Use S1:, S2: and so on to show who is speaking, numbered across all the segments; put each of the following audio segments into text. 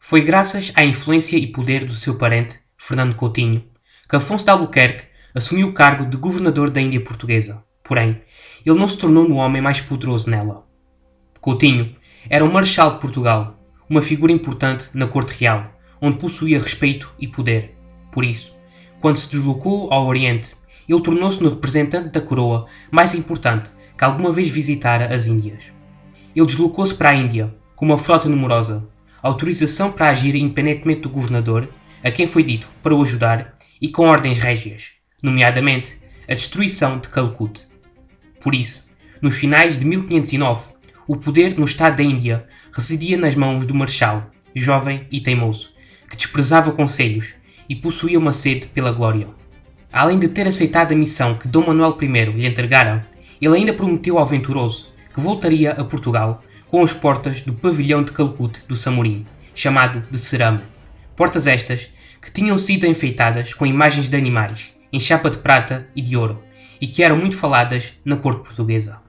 S1: Foi graças à influência e poder do seu parente, Fernando Coutinho, que Afonso de Albuquerque assumiu o cargo de governador da Índia Portuguesa. Porém, ele não se tornou no homem mais poderoso nela. Coutinho era um marechal de Portugal, uma figura importante na corte real, onde possuía respeito e poder. Por isso, quando se deslocou ao Oriente, ele tornou-se no representante da coroa mais importante que alguma vez visitara as Índias. Ele deslocou-se para a Índia com uma frota numerosa, autorização para agir independentemente do governador, a quem foi dito para o ajudar, e com ordens régias, nomeadamente a destruição de Calcuta. Por isso, nos finais de 1509, o poder no estado da Índia residia nas mãos do marechal, jovem e teimoso, que desprezava conselhos e possuía uma sede pela glória. Além de ter aceitado a missão que Dom Manuel I lhe entregara, ele ainda prometeu ao venturoso que voltaria a Portugal com as portas do pavilhão de Calcuta do Samorim, chamado de Cerame. Portas estas que tinham sido enfeitadas com imagens de animais, em chapa de prata e de ouro, e que eram muito faladas na corte portuguesa.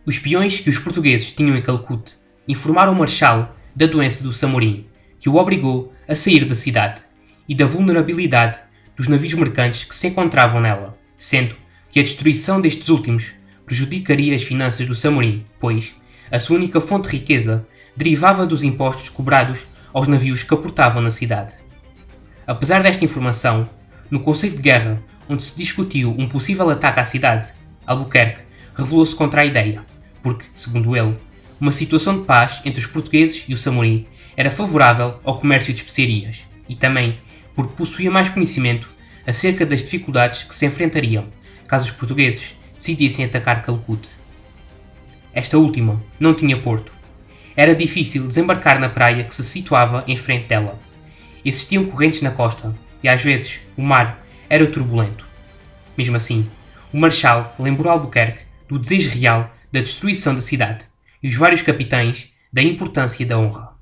S1: Os espiões que os portugueses tinham em Calcuta informaram o marechal da doença do Samorim, que o obrigou a sair da cidade, e da vulnerabilidade dos navios mercantes que se encontravam nela, sendo que a destruição destes últimos prejudicaria as finanças do Samorim, pois a sua única fonte de riqueza derivava dos impostos cobrados aos navios que aportavam na cidade. Apesar desta informação, no Conselho de Guerra, onde se discutiu um possível ataque à cidade, Albuquerque revelou-se contra a ideia, porque, segundo ele, uma situação de paz entre os portugueses e o Samorim era favorável ao comércio de especiarias, e também porque possuía mais conhecimento acerca das dificuldades que se enfrentariam caso os portugueses decidissem atacar Calcuta. Esta última não tinha porto. Era difícil desembarcar na praia que se situava em frente dela. Existiam correntes na costa e, às vezes, o mar era turbulento. Mesmo assim, o marechal lembrou Albuquerque do desejo real da destruição da cidade e os vários capitães da importância da honra.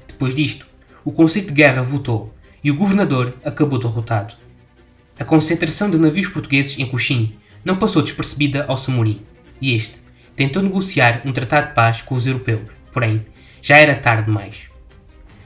S1: Depois disto, o Conselho de Guerra votou e o governador acabou derrotado. A concentração de navios portugueses em Coxim não passou despercebida ao Samorim, e este tentou negociar um tratado de paz com os europeus, porém, já era tarde demais.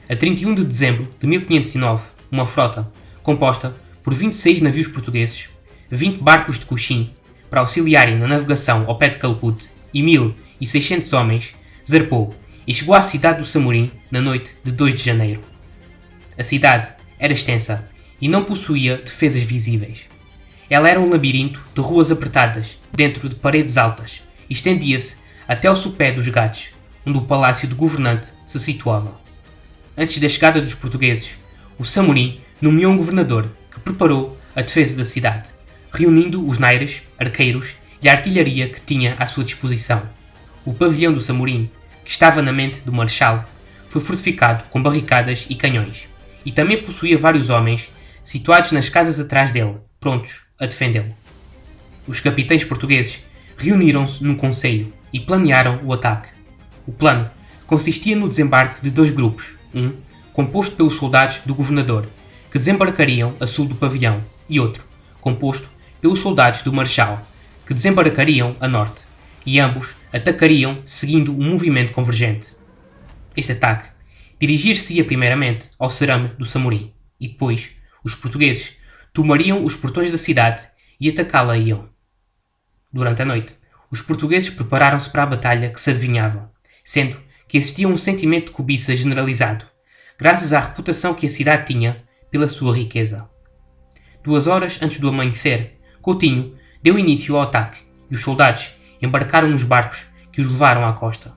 S1: A 31 de dezembro de 1509, uma frota, composta por 26 navios portugueses, 20 barcos de Coxim, para auxiliarem na navegação ao pé de Calcuta, e 1.600 homens, zarpou e chegou à cidade do Samorim na noite de 2 de janeiro. A cidade era extensa e não possuía defesas visíveis. Ela era um labirinto de ruas apertadas, dentro de paredes altas, e estendia-se até ao sopé dos Gatos, onde o palácio do governante se situava. Antes da chegada dos portugueses, o Samorim nomeou um governador que preparou a defesa da cidade, reunindo os naires, arqueiros e a artilharia que tinha à sua disposição. O pavilhão do Samorim, que estava na mente do marechal, foi fortificado com barricadas e canhões, e também possuía vários homens situados nas casas atrás dele, prontos a defendê-lo. Os capitães portugueses reuniram-se num conselho e planearam o ataque. O plano consistia no desembarque de 2 grupos, um composto pelos soldados do governador, que desembarcariam a sul do pavilhão, e outro composto pelos soldados do marechal, que desembarcariam a norte, e ambos atacariam seguindo um movimento convergente. Este ataque dirigir-se-ia primeiramente ao cerame do Samorim, e depois os portugueses tomariam os portões da cidade e atacá-la-iam. Durante a noite, os portugueses prepararam-se para a batalha que se adivinhava, sendo que existia um sentimento de cobiça generalizado, graças à reputação que a cidade tinha pela sua riqueza. 2 horas antes do amanhecer, Coutinho deu início ao ataque e os soldados embarcaram nos barcos que os levaram à costa.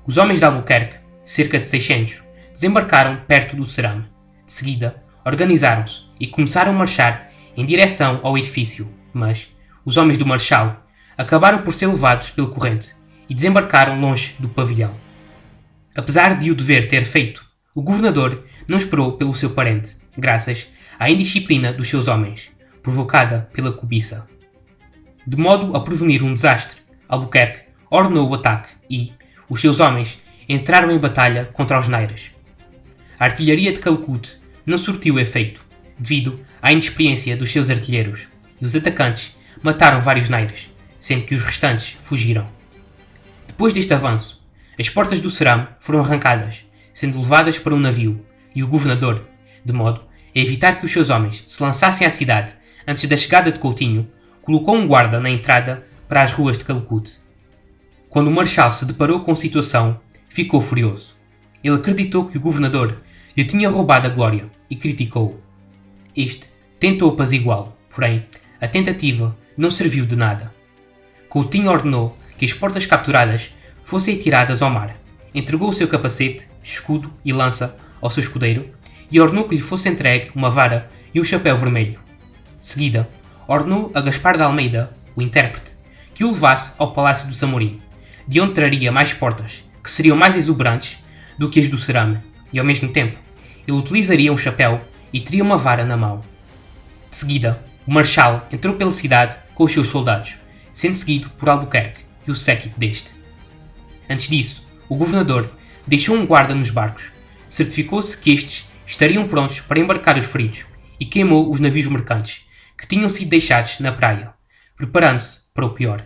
S1: Os homens de Albuquerque, cerca de 600, desembarcaram perto do cerame. De seguida, organizaram-se e começaram a marchar em direção ao edifício, mas os homens do marechal acabaram por ser levados pela corrente e desembarcaram longe do pavilhão. Apesar de o dever ter feito, o governador não esperou pelo seu parente, graças à indisciplina dos seus homens, provocada pela cobiça. De modo a prevenir um desastre, Albuquerque ordenou o ataque e os seus homens entraram em batalha contra os nairas. A artilharia de Calcuta não surtiu efeito, devido à inexperiência dos seus artilheiros, e os atacantes mataram vários nairas, sendo que os restantes fugiram. Depois deste avanço, as portas do cerame foram arrancadas, sendo levadas para um navio, e o governador, de modo a evitar que os seus homens se lançassem à cidade antes da chegada de Coutinho, colocou um guarda na entrada para as ruas de Calicut. Quando o marechal se deparou com a situação, ficou furioso. Ele acreditou que o governador lhe tinha roubado a glória e criticou-o. Este tentou apaziguá-lo, porém, a tentativa não serviu de nada. Coutinho ordenou que as portas capturadas fossem atiradas ao mar, entregou o seu capacete, escudo e lança ao seu escudeiro e ordenou que lhe fosse entregue uma vara e um chapéu vermelho. De seguida, ordenou a Gaspar de Almeida, o intérprete, que o levasse ao Palácio do Samorim, de onde traria mais portas, que seriam mais exuberantes do que as do cerame, e ao mesmo tempo, ele utilizaria um chapéu e teria uma vara na mão. De seguida, o marechal entrou pela cidade com os seus soldados, sendo seguido por Albuquerque e o séquito deste. Antes disso, o governador deixou um guarda nos barcos, certificou-se que estes estariam prontos para embarcar os feridos e queimou os navios mercantes que tinham sido deixados na praia, preparando-se para o pior.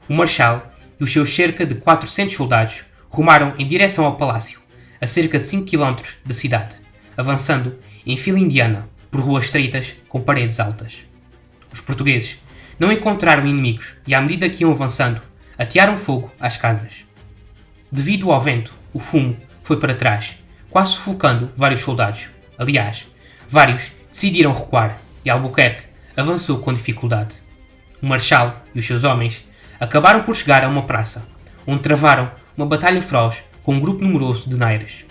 S1: O marechal e os seus cerca de 400 soldados rumaram em direção ao palácio, a cerca de 5 km da cidade, avançando em fila indiana por ruas estreitas com paredes altas. Os portugueses não encontraram inimigos e, à medida que iam avançando, atearam fogo às casas. Devido ao vento, o fumo foi para trás, quase sufocando vários soldados. Aliás, vários decidiram recuar e Albuquerque avançou com dificuldade. O marechal e os seus homens acabaram por chegar a uma praça, onde travaram uma batalha feroz com um grupo numeroso de naires.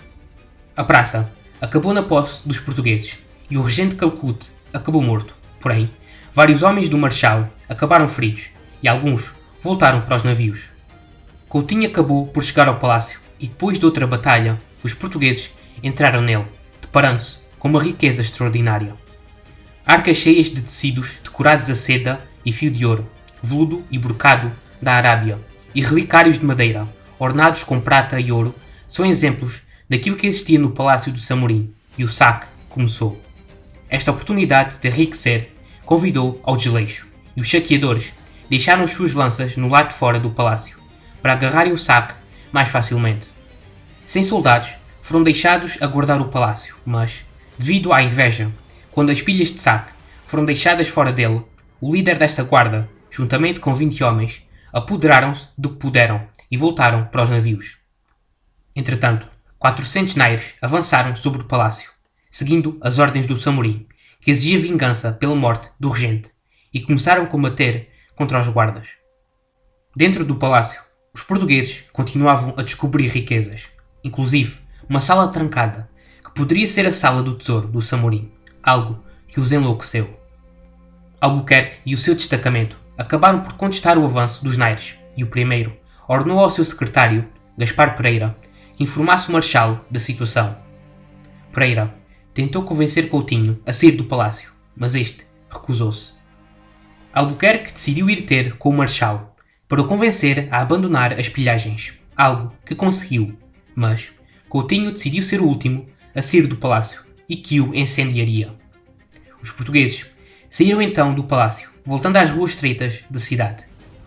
S1: A praça acabou na posse dos portugueses e o regente de Calicut acabou morto. Porém, vários homens do marechal acabaram feridos e alguns voltaram para os navios. Coutinho acabou por chegar ao palácio e depois de outra batalha, os portugueses entraram nele, deparando-se com uma riqueza extraordinária. Arcas cheias de tecidos decorados a seda e fio de ouro, veludo e brocado da Arábia e relicários de madeira, ornados com prata e ouro, são exemplos daquilo que existia no Palácio do Samorim, e o saque começou. Esta oportunidade de enriquecer convidou ao desleixo, e os saqueadores deixaram as suas lanças no lado de fora do palácio, para agarrarem o saque mais facilmente. 100 soldados foram deixados a guardar o palácio, mas, devido à inveja, quando as pilhas de saque foram deixadas fora dele, o líder desta guarda, juntamente com 20 homens, apoderaram-se do que puderam e voltaram para os navios. Entretanto, 400 naires avançaram sobre o palácio, seguindo as ordens do Samorim, que exigia vingança pela morte do regente, e começaram a combater contra os guardas. Dentro do palácio, os portugueses continuavam a descobrir riquezas, inclusive uma sala trancada, que poderia ser a sala do tesouro do Samorim, algo que os enlouqueceu. Albuquerque e o seu destacamento acabaram por contestar o avanço dos naires, e o primeiro ordenou ao seu secretário, Gaspar Pereira, que informasse o marechal da situação. Pereira tentou convencer Coutinho a sair do palácio, mas este recusou-se. Albuquerque decidiu ir ter com o marechal para o convencer a abandonar as pilhagens, algo que conseguiu, mas Coutinho decidiu ser o último a sair do palácio e que o incendiaria. Os portugueses saíram então do palácio, voltando às ruas estreitas da cidade.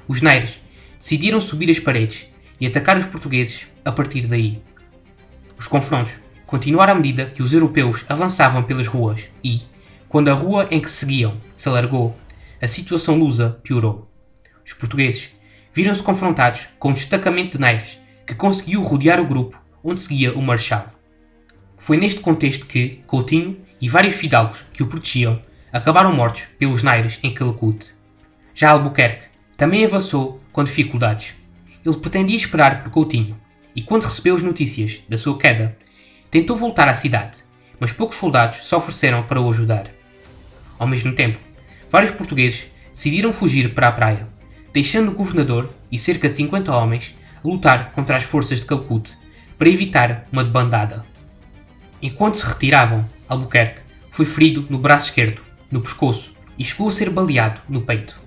S1: Os naires decidiram subir as paredes e atacar os portugueses a partir daí. Os confrontos continuaram à medida que os europeus avançavam pelas ruas e, quando a rua em que seguiam se alargou, a situação lusa piorou. Os portugueses viram-se confrontados com um destacamento de naires que conseguiu rodear o grupo onde seguia o marechal. Foi neste contexto que Coutinho e vários fidalgos que o protegiam acabaram mortos pelos naires em Calicut. Já Albuquerque também avançou com dificuldades. Ele pretendia esperar por Coutinho e, quando recebeu as notícias da sua queda, tentou voltar à cidade, mas poucos soldados se ofereceram para o ajudar. Ao mesmo tempo, vários portugueses decidiram fugir para a praia, deixando o governador e cerca de 50 homens a lutar contra as forças de Calicut para evitar uma debandada. Enquanto se retiravam, Albuquerque foi ferido no braço esquerdo, no pescoço e chegou a ser baleado no peito.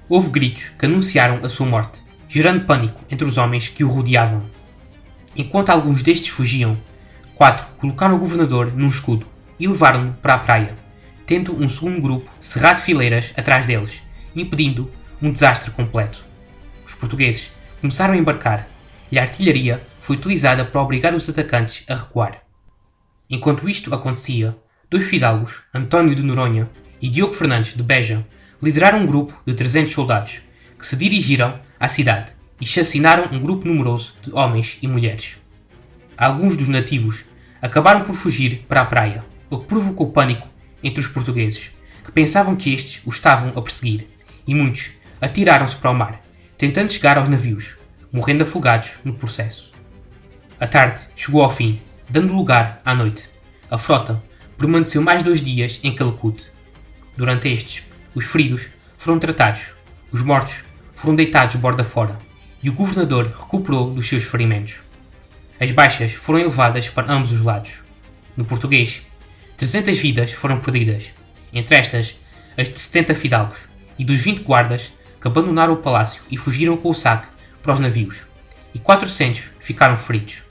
S1: Houve gritos que anunciaram a sua morte, gerando pânico entre os homens que o rodeavam. Enquanto alguns destes fugiam, 4 colocaram o governador num escudo e levaram-no para a praia, tendo um segundo grupo cerrado de fileiras atrás deles, impedindo um desastre completo. Os portugueses começaram a embarcar e a artilharia foi utilizada para obrigar os atacantes a recuar. Enquanto isto acontecia, dois fidalgos, António de Noronha e Diogo Fernandes de Beja, lideraram um grupo de 300 soldados que se dirigiram à cidade e chacinaram um grupo numeroso de homens e mulheres. Alguns dos nativos acabaram por fugir para a praia, o que provocou pânico entre os portugueses, que pensavam que estes os estavam a perseguir, e muitos atiraram-se para o mar, tentando chegar aos navios, morrendo afogados no processo. A tarde chegou ao fim, dando lugar à noite. A frota permaneceu mais 2 dias em Calicut. Durante estes, os feridos foram tratados, os mortos foram deitados borda fora, e o governador recuperou dos seus ferimentos. As baixas foram elevadas para ambos os lados. No português, 300 vidas foram perdidas, entre estas, as de 70 fidalgos e dos 20 guardas que abandonaram o palácio e fugiram com o saque para os navios, e 400 ficaram feridos.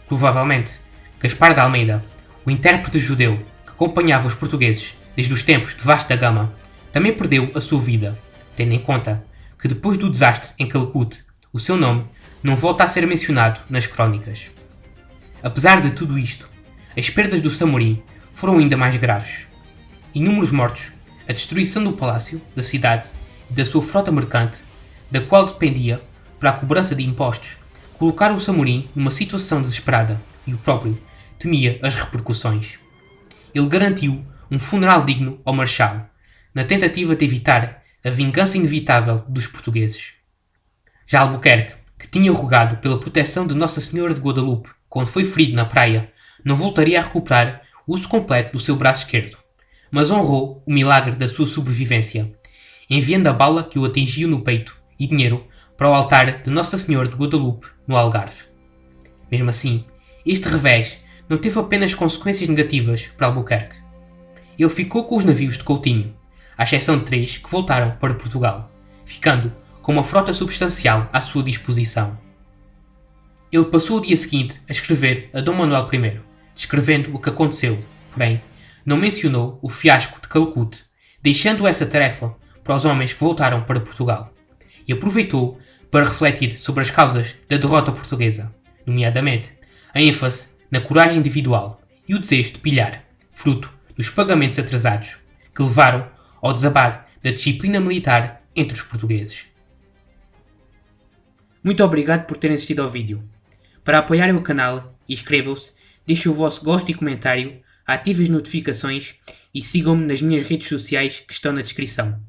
S1: Provavelmente, Gaspar de Almeida, o intérprete judeu que acompanhava os portugueses desde os tempos de Vasco da Gama, também perdeu a sua vida, tendo em conta que depois do desastre em Calicut, o seu nome não volta a ser mencionado nas crónicas. Apesar de tudo isto, as perdas do Samorim foram ainda mais graves. Inúmeros mortos, a destruição do palácio, da cidade e da sua frota mercante, da qual dependia para a cobrança de impostos, colocaram o Samorim numa situação desesperada e o próprio temia as repercussões. Ele garantiu um funeral digno ao marechal, na tentativa de evitar a vingança inevitável dos portugueses. Já Albuquerque, que tinha rogado pela proteção de Nossa Senhora de Guadalupe quando foi ferido na praia, não voltaria a recuperar o uso completo do seu braço esquerdo, mas honrou o milagre da sua sobrevivência, enviando a bala que o atingiu no peito e dinheiro para o altar de Nossa Senhora de Guadalupe, no Algarve. Mesmo assim, este revés não teve apenas consequências negativas para Albuquerque. Ele ficou com os navios de Coutinho, à exceção de 3 que voltaram para Portugal, ficando com uma frota substancial à sua disposição. Ele passou o dia seguinte a escrever a Dom Manuel I, descrevendo o que aconteceu, porém, não mencionou o fiasco de Calicut, deixando essa tarefa para os homens que voltaram para Portugal, e aproveitou para refletir sobre as causas da derrota portuguesa, nomeadamente a ênfase na coragem individual e o desejo de pilhar, fruto dos pagamentos atrasados, que levaram ao desabar da disciplina militar entre os portugueses. Muito obrigado por terem assistido ao vídeo. Para apoiarem o canal, inscrevam-se, deixem o vosso gosto e comentário, ativem as notificações e sigam-me nas minhas redes sociais que estão na descrição.